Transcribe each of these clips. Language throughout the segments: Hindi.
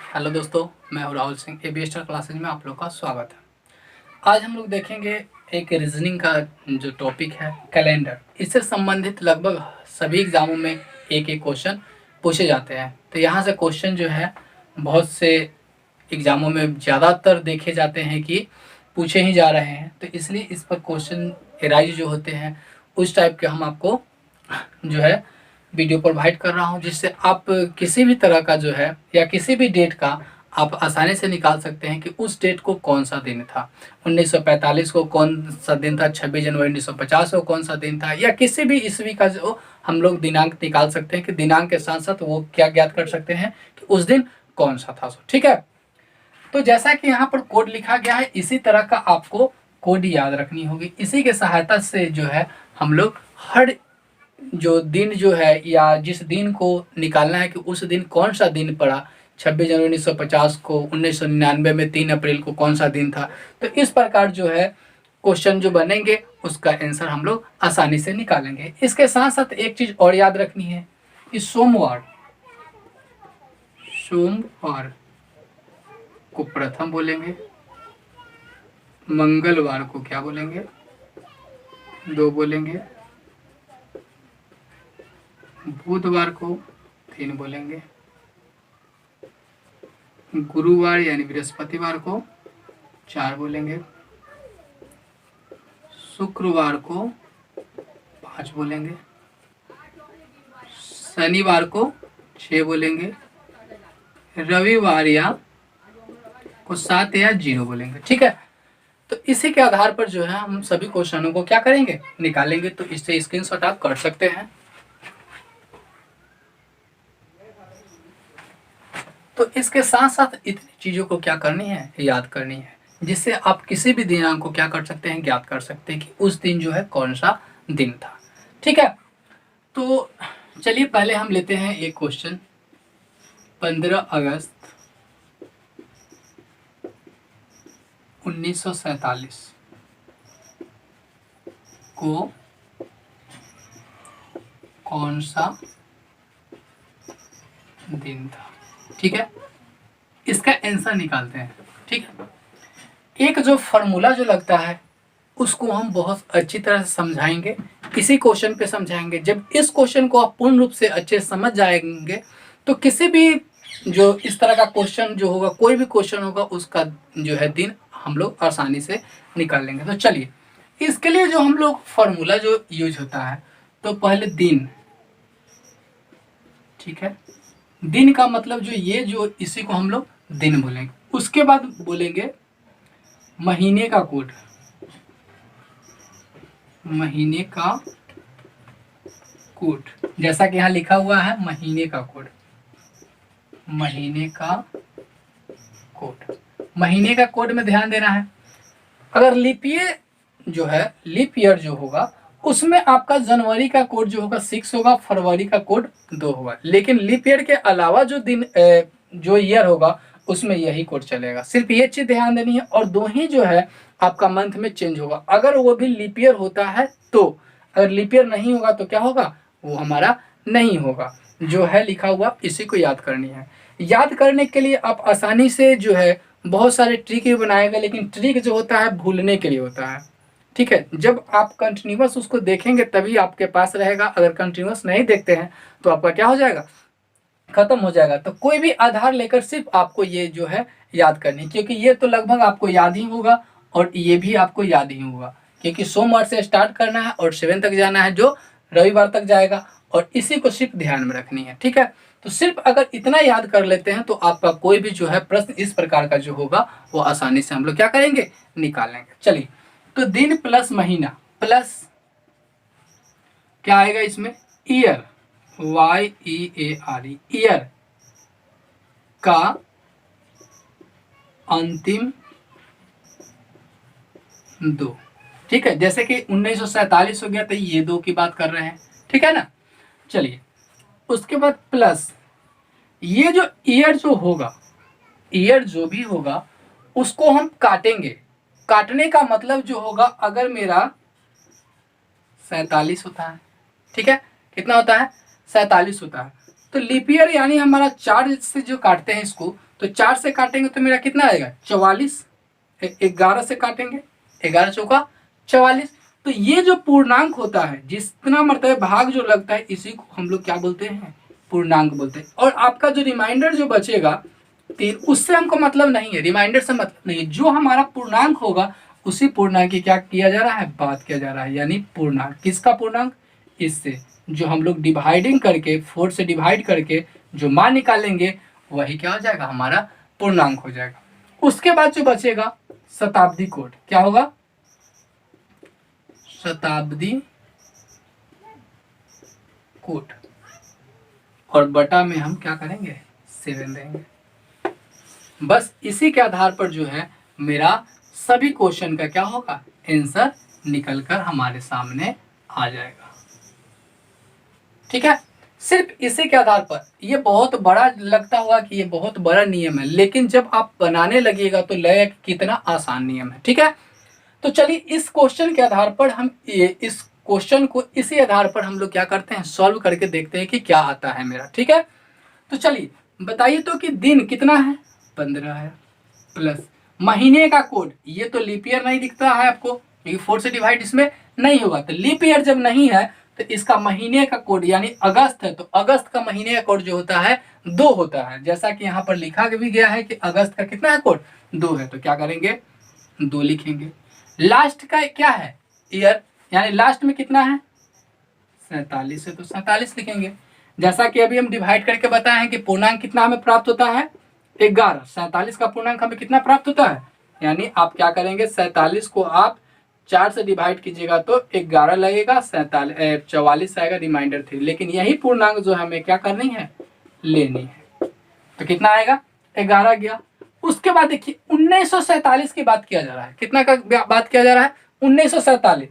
हेलो दोस्तों, मैं हूं Rahul Singh. A B star classes में आप लोग का स्वागत है। आज हम लोग देखेंगे एक रीजनिंग का जो टॉपिक है कैलेंडर। इससे संबंधित लगभग सभी एग्जामों में एक एक क्वेश्चन पूछे जाते हैं। तो यहाँ से क्वेश्चन जो है बहुत से एग्जामों में ज़्यादातर देखे जाते हैं कि पूछे ही जा रहे हैं। तो इसलिए इस पर क्वेश्चन एराइज जो होते हैं उस टाइप के हम आपको जो है वीडियो प्रोवाइड कर रहा हूं, जिससे आप किसी भी तरह का जो है या किसी भी डेट का आप आसानी से निकाल सकते हैं कि उस डेट को कौन सा दिन था। 1945 को कौन सा दिन था, 26 जनवरी 1950 को कौन सा दिन था, या किसी भी ईस्वी का जो हम लोग दिनांक निकाल सकते हैं कि दिनांक के साथ साथ वो क्या ज्ञात कर सकते हैं कि उस दिन कौन सा था। ठीक है, तो जैसा कि यहाँ पर कोड लिखा गया है इसी तरह का आपको कोड याद रखनी होगी। इसी के सहायता से जो है हम लोग हर जो दिन जो है या जिस दिन को निकालना है कि उस दिन कौन सा दिन पड़ा, 26 जनवरी 1950 को, 1999 में 3 अप्रैल को कौन सा दिन था। तो इस प्रकार जो है क्वेश्चन जो बनेंगे उसका आंसर हम लोग आसानी से निकालेंगे। इसके साथ साथ एक चीज और याद रखनी है कि सोमवार सोमवार को प्रथम बोलेंगे, मंगलवार को क्या बोलेंगे, 2 बोलेंगे, बुधवार को 3 बोलेंगे, गुरुवार यानी बृहस्पतिवार को 4 बोलेंगे, शुक्रवार को 5 बोलेंगे, शनिवार को 6 बोलेंगे, रविवार या को 7 या 0 बोलेंगे। ठीक है, तो इसी के आधार पर जो है हम सभी क्वेश्चनों को क्या करेंगे, निकालेंगे। तो इससे स्क्रीनशॉट आप कर सकते हैं। तो इसके साथ साथ इतनी चीज़ों को क्या करनी है, याद करनी है, जिससे आप किसी भी दिनांक को क्या कर सकते हैं, ज्ञात कर सकते हैं कि उस दिन जो है कौन सा दिन था। ठीक है, तो चलिए पहले हम लेते हैं एक क्वेश्चन। 15 अगस्त 1947 को कौन सा दिन था। ठीक है, इसका आंसर निकालते हैं। ठीक है, एक जो फॉर्मूला जो लगता है उसको हम बहुत अच्छी तरह से समझाएंगे, इसी क्वेश्चन पे समझाएंगे। जब इस क्वेश्चन को आप पूर्ण रूप से अच्छे समझ जाएंगे तो किसी भी जो इस तरह का क्वेश्चन जो होगा, कोई भी क्वेश्चन होगा, उसका जो है दिन हम लोग आसानी से निकाल लेंगे। तो चलिए, इसके लिए जो हम लोग फॉर्मूला जो यूज होता है, तो पहले दिन। ठीक है, दिन का मतलब जो ये जो इसी को हम लोग दिन बोलेंगे। उसके बाद बोलेंगे महीने का कोड, महीने का कोड, जैसा कि यहाँ लिखा हुआ है महीने का कोड, महीने का कोड। महीने का कोड में ध्यान देना है, अगर लीप ईयर जो है, लीप ईयर जो होगा उसमें आपका जनवरी का कोड जो होगा 6 होगा, फरवरी का कोड 2 होगा। लेकिन लीप ईयर के अलावा जो दिन जो ईयर होगा उसमें यही कोड चलेगा। सिर्फ ये चीज ध्यान देनी है। और 2 ही जो है आपका मंथ में चेंज होगा, अगर वो भी लीप ईयर होता है तो। अगर लीप ईयर नहीं होगा तो क्या होगा, वो हमारा नहीं होगा। जो है लिखा हुआ इसी को याद करनी है। याद करने के लिए आप आसानी से जो है बहुत सारे ट्रिक भी बनाएगा, लेकिन ट्रिक जो होता है भूलने के लिए होता है। ठीक है, जब आप कंटिन्यूअस उसको देखेंगे तभी आपके पास रहेगा। अगर कंटिन्यूअस नहीं देखते हैं तो आपका क्या हो जाएगा, खत्म हो जाएगा। तो कोई भी आधार लेकर सिर्फ आपको ये जो है याद करनी, क्योंकि ये तो लगभग आपको याद ही होगा और ये भी आपको याद ही होगा, क्योंकि सोमवार से स्टार्ट करना है और 7 तक जाना है, जो रविवार तक जाएगा। और इसी को सिर्फ ध्यान में रखनी है। ठीक है, तो सिर्फ अगर इतना याद कर लेते हैं तो आपका कोई भी जो है प्रश्न इस प्रकार का जो होगा वो आसानी से हम लोग क्या करेंगे, निकालेंगे। चलिए, तो दिन प्लस महीना प्लस क्या आएगा इसमें, ईयर, YEAR, ईयर का अंतिम 2। ठीक है, जैसे कि 1947 हो गया तो ये 2 की बात कर रहे हैं। ठीक है ना, चलिए उसके बाद प्लस ये जो ईयर जो होगा, ईयर जो भी होगा उसको हम काटेंगे। काटने का मतलब जो होगा, अगर मेरा 47 होता है, ठीक है, कितना होता है, 47 होता है, तो लीप ईयर यानी हमारा 4 से जो काटते हैं इसको, तो 4 से काटेंगे तो मेरा कितना आएगा 44, 11 से काटेंगे 11 चौका 44। तो ये जो पूर्णांक होता है, जितना मतलब भाग जो लगता है, इसी को हम लोग क्या बोलते हैं, पूर्णांक बोलते हैं। और आपका जो रिमाइंडर जो बचेगा 3, उससे हमको मतलब नहीं है, रिमाइंडर से मतलब नहीं है, जो हमारा पूर्णांक होगा उसी पूर्णांक की क्या किया जा रहा है, बात किया जा रहा है। यानी पूर्णांक, किसका पूर्णांक, इससे जो हम लोग डिवाइडिंग करके 4 से डिवाइड करके जो मान निकालेंगे वही क्या हो जाएगा, हमारा पूर्णांक हो जाएगा। उसके बाद जो बचेगा शताब्दी कोड, क्या होगा, शताब्दी कोड, और बटा में हम क्या करेंगे 7 देंगे। बस इसी के आधार पर जो है मेरा सभी क्वेश्चन का क्या होगा, आंसर निकल कर हमारे सामने आ जाएगा। ठीक है, सिर्फ इसी के आधार पर। ये बहुत बड़ा लगता हुआ कि ये बहुत बड़ा नियम है, लेकिन जब आप बनाने लगिएगा तो लगेगा कि कितना आसान नियम है। ठीक है, तो चलिए इस क्वेश्चन के आधार पर हम इस क्वेश्चन को इसी आधार पर हम लोग क्या करते हैं, सॉल्व करके देखते हैं कि क्या आता है मेरा। ठीक है, तो चलिए बताइए तो कि दिन कितना है, 15 है, प्लस महीने का कोड, ये तो लीप ईयर नहीं दिखता है आपको क्योंकि 4 से डिवाइड इसमें नहीं होगा, तो लीप ईयर जब नहीं है तो इसका महीने का कोड यानी अगस्त है, तो अगस्त का महीने का कोड जो होता है 2 होता है, जैसा कि यहाँ पर लिखा भी गया है कि अगस्त का कितना है कोड 2 है, तो क्या करेंगे 2 लिखेंगे। लास्ट का क्या है, ईयर, यानी लास्ट में कितना है 47 है, तो 47 लिखेंगे। जैसा कि अभी हम डिवाइड करके बताए हैं कि पूर्णांक कितना हमें प्राप्त होता है 11, 47 का पूर्णांक हमें कितना प्राप्त होता है, यानी आप क्या करेंगे 47 को आप 4 से डिवाइड कीजिएगा तो 11 लगेगा, 44 आएगा, रिमाइंडर 3। लेकिन यही पूर्णांक जो हमें क्या करनी है, लेनी है, तो कितना आएगा 11 गया। उसके बाद देखिए 1947 की बात किया जा रहा है, कितना का बात किया जा रहा है 1947,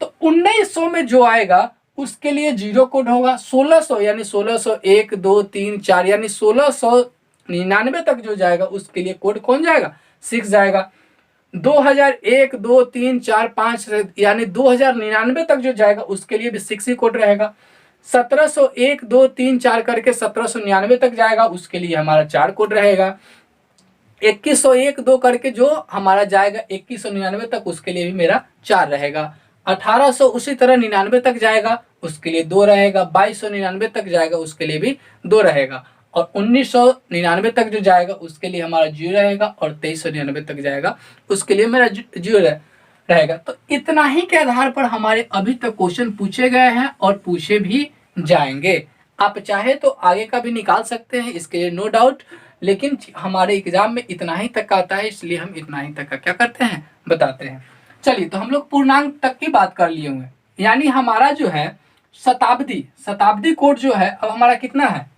तो 1900 में जो आएगा उसके लिए 0 कोड होगा, 1600 यानी 1600 1 2 3 4 यानी 1699 तक जो जाएगा उसके लिए कोड कौन जाएगा 6 जाएगा। 2001 2 3 4 5 यानी 2099 तक जो जाएगा उसके लिए भी 6 ही कोड रहेगा। 1701 2 3 4 करके 1799 तक जाएगा उसके लिए हमारा 4 कोड रहेगा। 2101 2 करके जो हमारा जाएगा 2199 तक उसके लिए भी मेरा 4 रहेगा। 1800 उसी तरह 99 तक जाएगा उसके लिए 2 रहेगा। 2299 तक जाएगा उसके लिए भी 2 रहेगा, और 1999 तक जो जाएगा उसके लिए हमारा 0 रहेगा, और 2399 तक जाएगा उसके लिए मेरा 0 रहेगा। तो इतना ही के आधार पर हमारे अभी तक क्वेश्चन पूछे गए हैं और पूछे भी जाएंगे। आप चाहे तो आगे का भी निकाल सकते हैं, इसके लिए नो डाउट, लेकिन हमारे एग्जाम में इतना ही तक आता है इसलिए हम इतना ही तक का क्या करते हैं, बताते हैं। चलिए, तो हम लोग पूर्णांक तक की बात कर लिए हुए, यानी हमारा जो है शताब्दी कोड जो है अब हमारा कितना है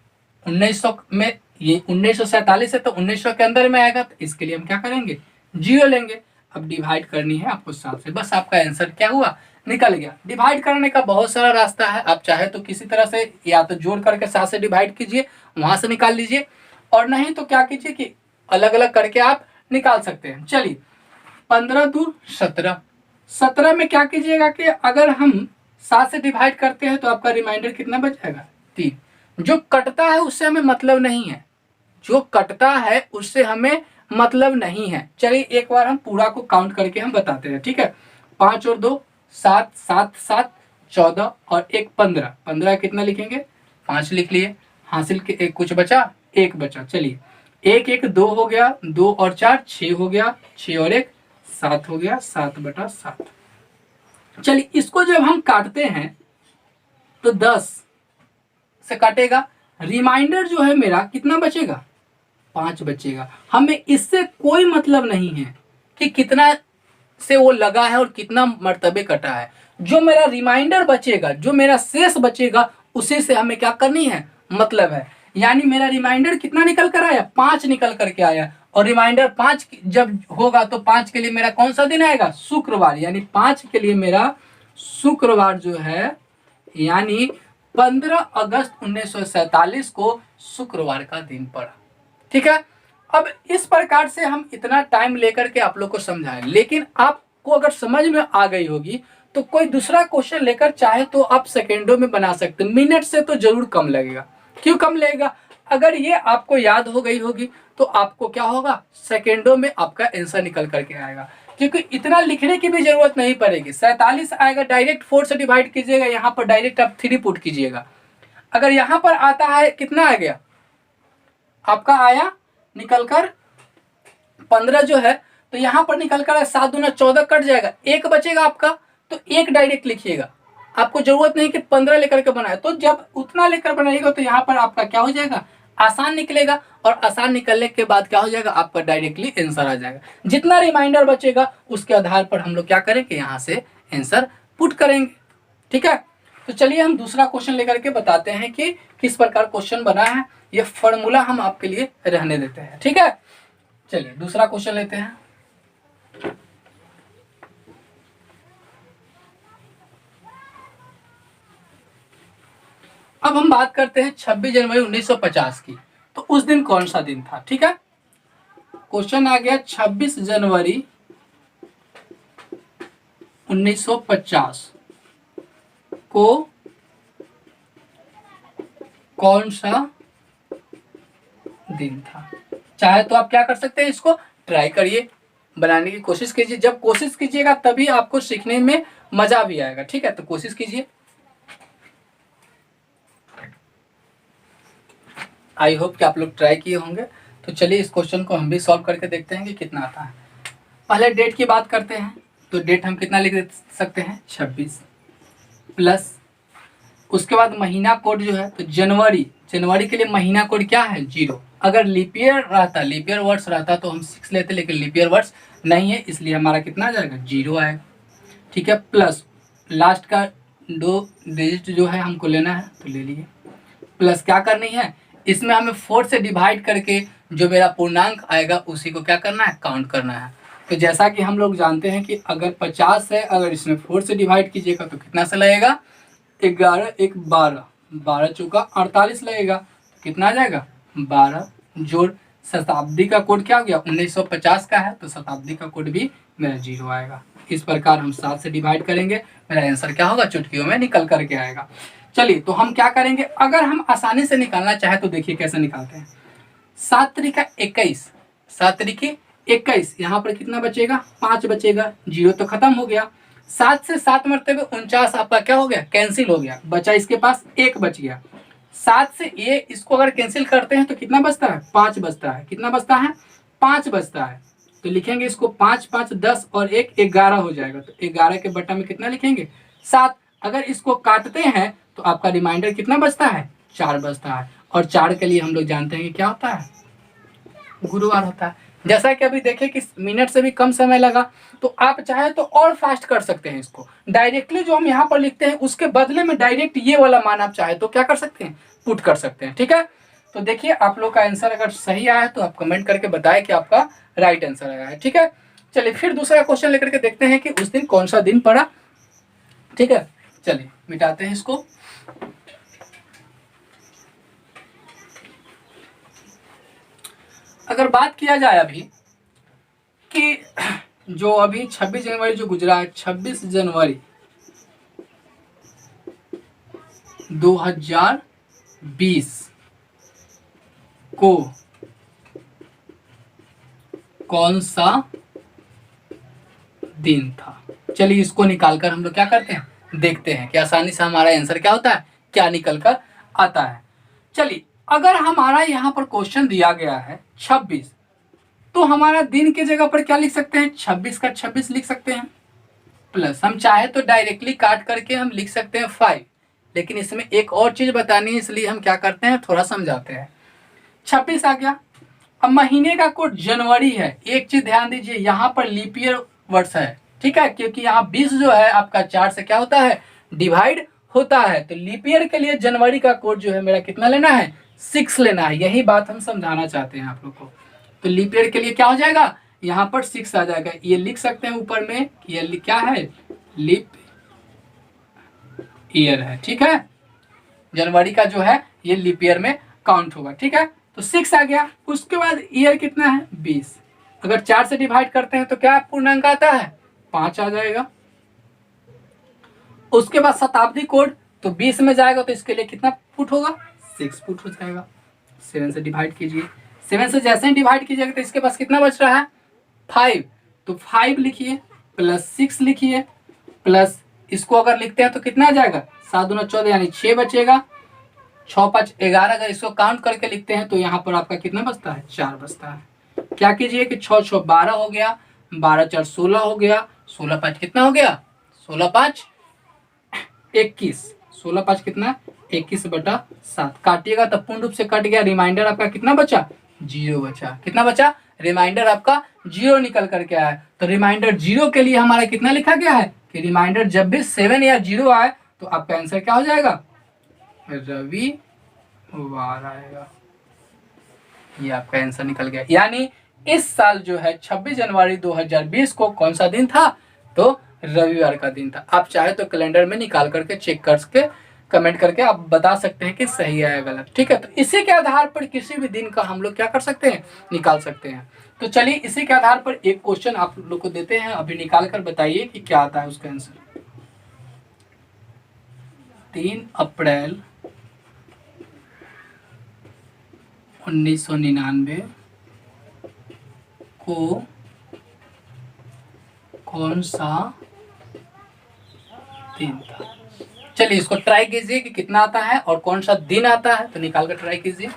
1900 में, ये 1947 है तो 1900 के अंदर में आएगा, तो इसके लिए हम क्या करेंगे 0 लेंगे। अब डिवाइड करनी है आपको 7 से, बस आपका आंसर क्या हुआ, निकल गया। डिवाइड करने का बहुत सारा रास्ता है, आप चाहे तो किसी तरह से या तो जोड़ करके 7 से डिवाइड कीजिए, वहां से निकाल लीजिए, और नहीं तो क्या कीजिए कि अलग अलग करके आप निकाल सकते हैं। चलिए 15 दूर 17, 17 में क्या कीजिएगा कि अगर हम 7 से डिवाइड करते हैं तो आपका रिमाइंडर कितना बच जाएगा 3। जो कटता है उससे हमें मतलब नहीं है, जो कटता है उससे हमें मतलब नहीं है। चलिए एक बार हम पूरा को काउंट करके हम बताते हैं, ठीक है। 5 और 2 7, 7 7 14 और 1 15, 15 कितना लिखेंगे 5 लिख लिए, हासिल के एक कुछ बचा, 1 बचा। चलिए 1 1 2 हो गया, 2 और 4 6 हो गया, 6 और 1 7 हो गया, 7/7। चलिए इसको जब हम काटते हैं तो 10 से काटेगा, रिमाइंडर जो है मेरा कितना बचेगा 5 बचेगा। हमें इससे कोई मतलब नहीं है कि कितना से वो लगा है और कितना मर्तबे कटा है। जो मेरा रिमाइंडर बचेगा, जो मेरा शेष बचेगा, उसी से हमें क्या करनी है मतलब है। यानी मेरा रिमाइंडर कितना निकल कर आया 5 निकल करके आया, और रिमाइंडर 5 जब होगा तो 5 के लिए मेरा कौन सा दिन आएगा शुक्रवार, यानी 5 के लिए मेरा शुक्रवार जो है यानी 15 अगस्त 1947 को शुक्रवार का दिन पड़ा। ठीक है, अब इस प्रकार से हम इतना टाइम लेकर के आप लोग को समझाएं, लेकिन आपको अगर समझ में आ गई होगी तो कोई दूसरा क्वेश्चन लेकर चाहे तो आप सेकेंडों में बना सकते हैं, मिनट से तो जरूर कम लगेगा। क्यों कम लेगा? अगर ये आपको याद हो गई होगी तो आपको क्या होगा, सेकेंडों में आपका आंसर निकल करके आएगा, क्योंकि इतना लिखने की भी जरूरत नहीं पड़ेगी। 47 आएगा, डायरेक्ट 4 से डिवाइड कीजिएगा, यहाँ पर डायरेक्ट आप 3 पुट कीजिएगा। अगर यहाँ पर आता है, कितना आ गया आपका, आया निकल कर 15 जो है, तो यहाँ पर निकल कर 7 दूना 14 कट जाएगा, एक बचेगा आपका, तो एक डायरेक्ट लिखिएगा। आपको जरूरत नहीं कि 15 लेकर के बनाए, तो जब उतना लेकर बनाइएगा तो यहाँ पर आपका क्या हो जाएगा, आसान निकलेगा, और आसान निकलने के बाद क्या हो जाएगा, आपका डायरेक्टली आंसर आ जाएगा। जितना रिमाइंडर बचेगा उसके आधार पर हम लोग क्या करेंगे, यहाँ से आंसर पुट करेंगे। ठीक है, तो चलिए हम दूसरा क्वेश्चन लेकर के बताते हैं कि किस प्रकार क्वेश्चन बना है। ये फॉर्मूला हम आपके लिए रहने देते हैं। ठीक है, चलिए दूसरा क्वेश्चन लेते हैं। अब हम बात करते हैं 26 जनवरी 1950 की, तो उस दिन कौन सा दिन था। ठीक है, क्वेश्चन आ गया 26 जनवरी 1950 को कौन सा दिन था। चाहे तो आप क्या कर सकते हैं, इसको ट्राई करिए, बनाने की कोशिश कीजिए। जब कोशिश कीजिएगा तभी आपको सीखने में मजा भी आएगा। ठीक है, तो कोशिश कीजिए। आई होप कि आप लोग ट्राई किए होंगे। तो चलिए इस क्वेश्चन को हम भी सॉल्व करके देखते हैं कि कितना आता है। पहले डेट की बात करते हैं, तो डेट हम कितना लिख सकते हैं, 26 प्लस, उसके बाद महीना कोड जो है, तो जनवरी, जनवरी के लिए महीना कोड क्या है, 0। अगर लीप ईयर रहता, लीप ईयर वर्ड्स रहता तो हम 6 लेते, लेकिन लीप ईयर वर्ड्स नहीं है, इसलिए हमारा कितना आ जाएगा, 0 आएगा। ठीक है, प्लस लास्ट का 2 डिजिट जो है हमको लेना है, तो ले लिए। प्लस क्या करनी है, इसमें हमें 4 से डिवाइड करके जो मेरा पूर्णांक आएगा उसी को क्या करना है, काउंट करना है। तो जैसा कि हम लोग जानते हैं कि अगर 50 है, अगर इसमें 4 से डिवाइड कीजिएगा तो कितना से लगेगा, 11 1 12, 12 चौका 48 लगेगा, तो कितना आ जाएगा, 12 जोड़ शताब्दी का कोड क्या हो गया, 1950 का है, तो शताब्दी का कोड भी मेरा 0 आएगा। इस प्रकार हम 7 से डिवाइड करेंगे, मेरा आंसर क्या होगा, चुटकियों में निकल करके आएगा। चलिए तो हम क्या करेंगे, अगर हम आसानी से निकालना चाहे तो देखिए कैसे निकालते हैं। 7 तरीका 21, 7 तरीके 21, यहाँ पर कितना बचेगा, 5 बचेगा, 0 तो खत्म हो गया। 7 से 7 मरतबे 49 आपका क्या हो गया, कैंसिल हो गया, बचा इसके पास 1 बच गया। 7 से ये इसको अगर कैंसिल करते हैं तो कितना बचता है, 5 बचता है। कितना बचता है, 5 बचता है। तो लिखेंगे इसको 5 5 10 और 1 11 हो जाएगा। तो 11 के बटा में कितना लिखेंगे, 7। अगर इसको काटते हैं तो आपका रिमाइंडर कितना बचता है, 4 बचता है। और 4 के लिए हम लोग जानते हैं कि क्या होता है, गुरुवार होता है। जैसा कि अभी देखें कि मिनट से भी कम समय लगा, तो आप चाहे तो और फास्ट कर सकते हैं इसको। डायरेक्टली जो हम यहाँ पर लिखते हैं उसके बदले में डायरेक्ट ये वाला मान आप चाहे तो क्या कर सकते हैं, पुट कर सकते हैं। ठीक है, तो देखिए आप लोग का आंसर अगर सही आया है तो आप कमेंट करके बताएं कि आपका राइट आंसर आया है। ठीक है, चलिए फिर दूसरा क्वेश्चन लेकर के देखते हैं कि उस दिन कौन सा दिन पड़ा। ठीक है, चलिए मिटाते हैं इसको। अगर बात किया जाए अभी कि जो अभी 26 जनवरी जो गुजरा है, 26 जनवरी 2020 को कौन सा दिन था। चलिए इसको निकालकर हम लोग क्या करते हैं, देखते हैं कि आसानी से हमारा आंसर क्या होता है, क्या निकल कर आता है। चलिए अगर हमारा यहाँ पर क्वेश्चन दिया गया है 26, तो हमारा दिन की जगह पर क्या लिख सकते हैं, 26 का 26 लिख सकते हैं। प्लस हम चाहे तो डायरेक्टली काट करके हम लिख सकते हैं 5, लेकिन इसमें एक और चीज बतानी है, इसलिए हम क्या करते हैं, थोड़ा समझाते हैं। 26 आ गया। अब महीने का कोड जनवरी है। एक चीज ध्यान दीजिए, यहाँ पर लीप ईयर वर्ष है। ठीक है, क्योंकि यहाँ 20 जो है आपका 4 से क्या होता है, डिवाइड होता है। तो लीप ईयर के लिए जनवरी का कोड जो है मेरा कितना लेना है, 6 लेना है। यही बात हम समझाना चाहते हैं आप लोग को। तो लीप ईयर के लिए क्या हो जाएगा, यहाँ पर 6 आ जाएगा। ये लिख सकते हैं ऊपर में, ये क्या है, लीप ईयर है। ठीक है, जनवरी का जो है ये लीप ईयर में काउंट होगा। ठीक है, तो 6 आ गया। उसके बाद ईयर कितना है, 20। अगर 4 से डिवाइड करते हैं तो क्या पूर्णांक आता है, 5 आ जाएगा। उसके बाद शताब्दी कोड, तो 20 में जाएगा तो इसके लिए कितना पुट होगा, 6 फुट हो जाएगा। 7 से डिवाइड कीजिए, 7 से जैसे ही डिवाइड कीजिएगा तो इसके पास कितना बच रहा है 5, तो 5 लिखिए प्लस 6 लिखिए प्लस इसको अगर लिखते हैं तो कितना आ जाएगा 7 दूना 14 यानी 6 बचेगा, 6 5 11 अगर इसको काउंट करके लिखते हैं तो यहाँ पर आपका कितना बचता है 4 बचता है। क्या कीजिए कि 6 6 12 हो गया, 12 4 16 हो गया, 16 5 कितना हो गया 16 5 21, 16 5 कितना 21/7 काटिएगा तब पूर्ण रूप से कट गया, रिमाइंडर आपका कितना बचा 0 बचा। कितना बचा रिमाइंडर आपका 0 निकल करके आया। तो रिमाइंडर 0 के लिए हमारा कितना लिखा गया है कि रिमाइंडर जब भी 7 या 0 आए तो आपका आंसर क्या हो जाएगा रविवार आएगा। ये आपका आंसर निकल गया। यानी इस साल जो है 26 जनवरी 2020 को कौन सा दिन था तो रविवार का दिन था। आप चाहे तो कैलेंडर में निकाल करके चेक करके कमेंट करके आप बता सकते हैं कि सही है या गलत। ठीक है, तो इसी के आधार पर किसी भी दिन का हम लोग क्या कर सकते हैं निकाल सकते हैं। तो चलिए इसी के आधार पर एक क्वेश्चन आप लोग को देते हैं, अभी निकाल कर बताइए कि क्या आता है उसका आंसर। 3 अप्रैल 1999 को कौन सा दिन था। चलिए इसको ट्राई कीजिए कि कितना आता है और कौन सा दिन आता है, तो निकाल कर ट्राई कीजिए।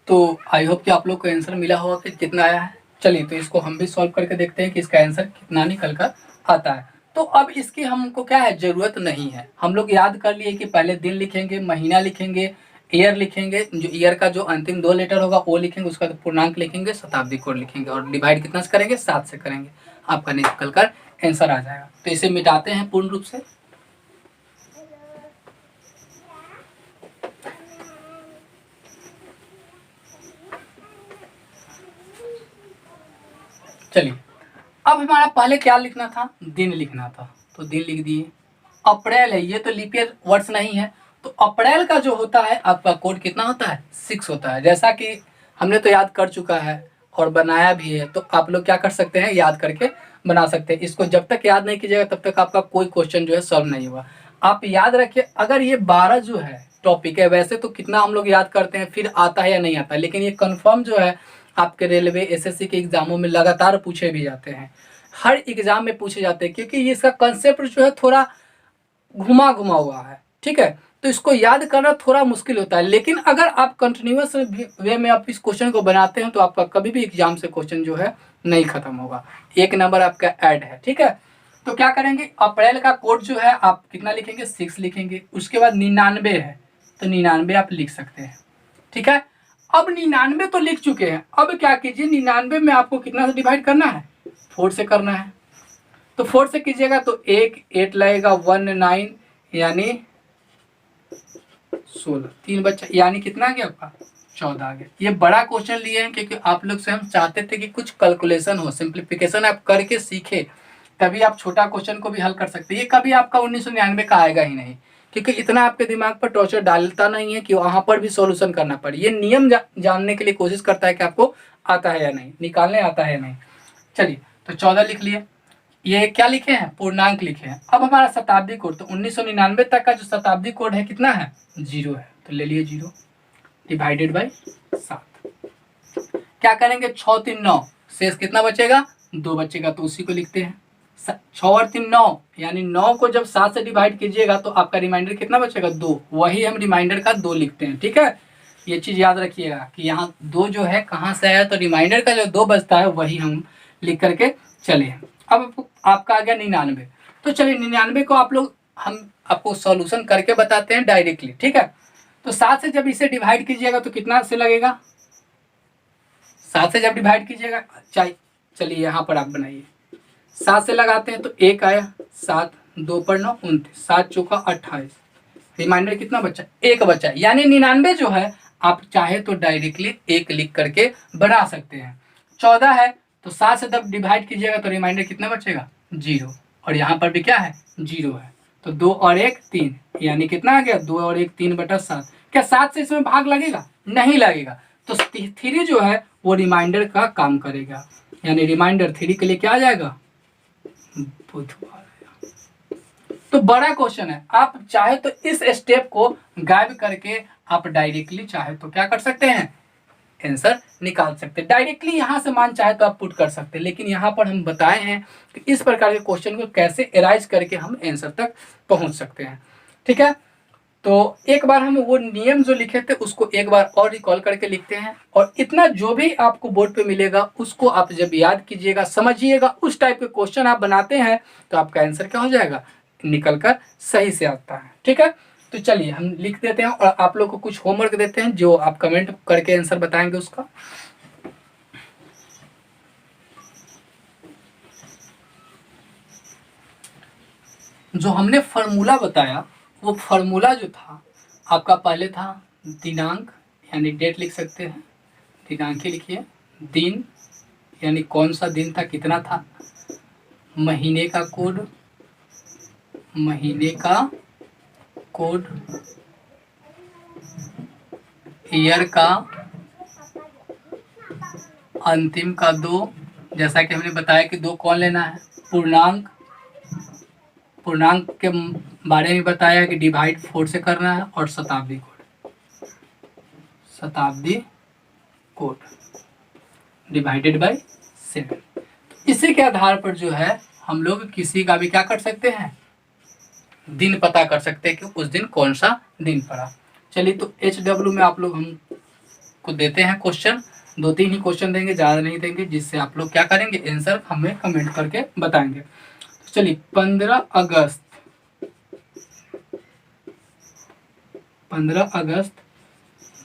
तो आई होप कि आप लोग को आंसर मिला होगा कि कितना आया है। चलिए तो इसको हम भी सॉल्व करके देखते हैं कि इसका आंसर कितना निकल कर आता है। तो अब इसकी हमको क्या है जरूरत नहीं है, हम लोग याद कर लिए कि पहले दिन लिखेंगे, महीना लिखेंगे, ईयर लिखेंगे, जो ईयर का जो अंतिम 2 लेटर होगा वो लिखेंगे, उसका पूर्णांक लिखेंगे, शताब्दी कोड लिखेंगे और डिवाइड कितना से करेंगे 7 से करेंगे, आपका निकल कर आंसर आ जाएगा। तो इसे मिटाते हैं पूर्ण रूप से। चलिए अब हमारा पहले क्या लिखना था दिन लिखना था, तो दिन लिख दिए। अप्रैल है, ये तो लीप ईयर वर्ष नहीं है, तो अप्रैल का जो होता है आपका कोड कितना होता है 6 होता है। जैसा कि हमने तो याद कर चुका है और बनाया भी है, तो आप लोग क्या कर सकते हैं याद करके बना सकते हैं। इसको जब तक याद नहीं कीजिएगा तब तक आपका कोई क्वेश्चन जो है सॉल्व नहीं होगा। आप याद रखिए, अगर ये 12 जो है टॉपिक है, वैसे तो कितना हम लोग याद करते हैं फिर आता है या नहीं आता है, लेकिन ये कन्फर्म जो है आपके रेलवे एसएससी के एग्जामों में लगातार पूछे भी जाते हैं, हर एग्जाम में पूछे जाते हैं, क्योंकि ये इसका कंसेप्ट जो है थोड़ा घुमा घुमा हुआ है। ठीक है, तो इसको याद करना थोड़ा मुश्किल होता है, लेकिन अगर आप कंटिन्यूअस वे में आप इस क्वेश्चन को बनाते हैं तो आपका कभी भी एग्जाम से क्वेश्चन जो है नहीं खत्म होगा, 1 नंबर आपका ऐड है। ठीक है, तो क्या करेंगे अप्रैल का कोड जो है आप कितना लिखेंगे 6 लिखेंगे, उसके बाद 99 है तो 99 आप लिख सकते हैं। ठीक है, अब 99 तो लिख चुके हैं, अब क्या कीजिए 99 में आपको कितना से डिवाइड करना है 4 से करना है, तो 4 से कीजिएगा तो 8 लगेगा 19 यानी 16, 3 बच्चा यानी कितना आ गया आपका 14 आ गया। ये बड़ा क्वेश्चन लिए हैं क्योंकि आप लोग से हम चाहते थे कि कुछ कैलकुलेशन हो, सिंप्लीफिकेशन आप करके सीखे, तभी आप छोटा क्वेश्चन को भी हल कर सकते हैं। ये कभी आपका 1999 का आएगा ही नहीं, क्योंकि इतना आपके दिमाग पर टॉर्चर डालता नहीं है कि वहां पर भी सॉल्यूशन करना पड़े। ये नियम जानने के लिए कोशिश करता है कि आपको आता है या नहीं, निकालने आता है या नहीं। चलिए तो 14 लिख लिए, ये क्या लिखे हैं पूर्णांक लिखे हैं। अब हमारा शताब्दी कोड, तो 1999 तक का जो शताब्दी कोड है कितना है 0 है, तो ले लिए 0 डिवाइडेड बाई 7। क्या करेंगे 6 3 9, शेष कितना बचेगा 2 बचेगा, तो उसी को लिखते हैं 6 और 3 9 यानी 9 को जब 7 से डिवाइड कीजिएगा तो आपका रिमाइंडर कितना बचेगा 2, वही हम रिमाइंडर का 2 लिखते हैं। ठीक है, ये चीज याद रखिएगा कि यहाँ 2 जो है कहाँ से आया, तो रिमाइंडर का जो 2 बचता है वही हम लिख करके चले। अब आपका आ गया 99, तो चलिए 99 को आप लोग हम आपको सॉल्यूशन करके बताते हैं डायरेक्टली। ठीक है, तो 7 से जब इसे डिवाइड कीजिएगा तो कितना से लगेगा 7 से जब डिवाइड कीजिएगा, चलिए यहाँ पर आप बनाइए, 7 से लगाते हैं तो 1 आया, 7 2 पर 9 29, 7 चौका 28, रिमाइंडर कितना बचा 1 बचा। यानी 99 जो है आप चाहे तो डायरेक्टली 1 लिख करके बना सकते हैं। 14 है तो 7 से जब डिवाइड कीजिएगा तो रिमाइंडर कितना बचेगा 0, और यहाँ पर भी क्या है 0 है, तो 2 और 1 3 यानी कितना आ गया 2 और 1 3/7। क्या 7 से इसमें भाग लगेगा नहीं लगेगा, तो 3 जो है वो रिमाइंडर का काम करेगा, यानी रिमाइंडर 3 के लिए क्या आ जाएगा बुधवार। तो बड़ा क्वेश्चन है, आप चाहे तो इस स्टेप को गायब करके आप डायरेक्टली चाहे तो क्या कर सकते हैं, आंसर निकाल सकते हैं। डायरेक्टली यहां से मान चाहे तो आप पुट कर सकते हैं, लेकिन यहां पर हम बताए हैं कि इस प्रकार के क्वेश्चन को कैसे एराइज करके हम आंसर तक पहुंच सकते हैं। ठीक है, तो एक बार हम वो नियम जो लिखे थे उसको एक बार और रिकॉल करके लिखते हैं, और इतना जो भी आपको बोर्ड पे मिलेगा उसको आप जब याद कीजिएगा, समझिएगा, उस टाइप के क्वेश्चन आप बनाते हैं तो आपका आंसर क्या हो जाएगा, निकल कर सही से आता है। ठीक है, तो चलिए हम लिख देते हैं और आप लोग को कुछ होमवर्क देते हैं जो आप कमेंट करके आंसर बताएंगे उसका। जो हमने फॉर्मूला बताया वो फॉर्मूला जो था आपका पहले था दिनांक, यानी डेट लिख सकते हैं, दिनांक ही लिखिए, दिन यानी कौन सा दिन था, कितना था, महीने का कोड, महीने का कोड, ईयर का अंतिम का 2, जैसा कि हमने बताया कि 2 कौन लेना है, पूर्णांक, पूर्णांक के बारे में बताया कि डिवाइड 4 से करना है, और शताब्दी कोड, शताब्दी कोड डिवाइडेड बाय 7। इसी के आधार पर जो है हम लोग किसी का भी क्या कर सकते हैं, दिन पता कर सकते हैं कि उस दिन कौन सा दिन पड़ा। चलिए, तो HW में आप लोग हमको देते हैं क्वेश्चन, 2-3 ही क्वेश्चन देंगे, ज़्यादा नहीं देंगे, जिससे आप लोग क्या करेंगे, आंसर हमें कमेंट करके बताएंगे। चलिए, 15 अगस्त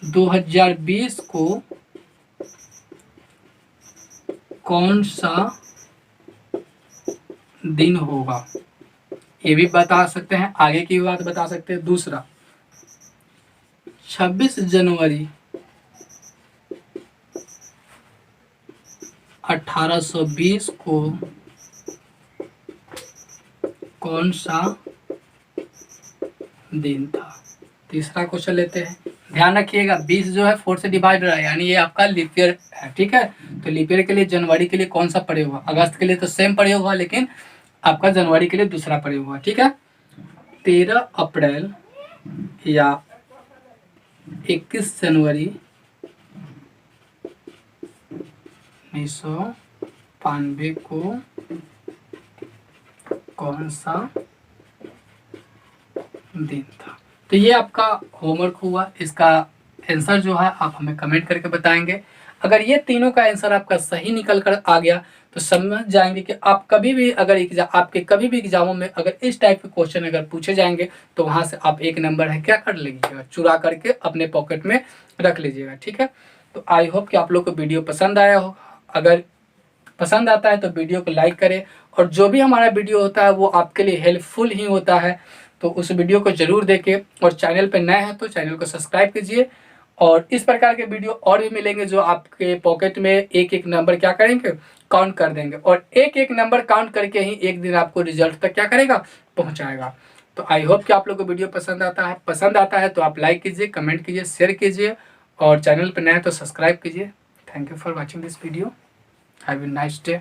2020 को कौन सा दिन होगा, ये भी बता सकते हैं, आगे की बात बता सकते हैं। दूसरा, 26 जनवरी 1820 को कौन सा दिन था। तीसरा क्वेश्चन लेते हैं, ध्यान रखिएगा 20 जो है 4 से डिवाइड रहा है, यानी ये आपका लीप ईयर है। ठीक है, तो लीप ईयर के लिए जनवरी के लिए कौन सा पड़े हुआ, अगस्त के लिए तो सेम पड़े हुआ, लेकिन आपका जनवरी के लिए दूसरा पड़े हुआ। ठीक है, 13 अप्रैल या 21 जनवरी 1992 को कौन सा दिन था। तो ये आपका होमवर्क हुआ, इसका आंसर जो है आप हमें कमेंट करके बताएंगे। अगर ये तीनों का आंसर आपका सही निकल कर आ गया तो समझ जाएंगे कि आप कभी भी अगर आपके कभी भी एग्जामों में अगर इस टाइप के क्वेश्चन अगर पूछे जाएंगे तो वहां से आप 1 नंबर है क्या कर लीजिएगा, चुरा करके अपने पॉकेट में रख लीजिएगा। ठीक है, तो आई होप कि आप लोग को वीडियो पसंद आया हो। अगर पसंद आता है तो वीडियो को लाइक करें, और जो भी हमारा वीडियो होता है वो आपके लिए हेल्पफुल ही होता है, तो उस वीडियो को जरूर देखें। और चैनल पर नए हैं तो चैनल को सब्सक्राइब कीजिए, और इस प्रकार के वीडियो और भी मिलेंगे जो आपके पॉकेट में एक एक नंबर क्या करेंगे, काउंट कर देंगे, और एक एक नंबर काउंट करके ही एक दिन आपको रिजल्ट तक क्या करेगा, पहुंचाएगा। तो आई होप कि आप लोग को वीडियो पसंद आता है तो आप लाइक कीजिए, कमेंट कीजिए, शेयर कीजिए, और चैनल पर नए हैं तो सब्सक्राइब कीजिए। Thank you for watching this video. Have a nice day.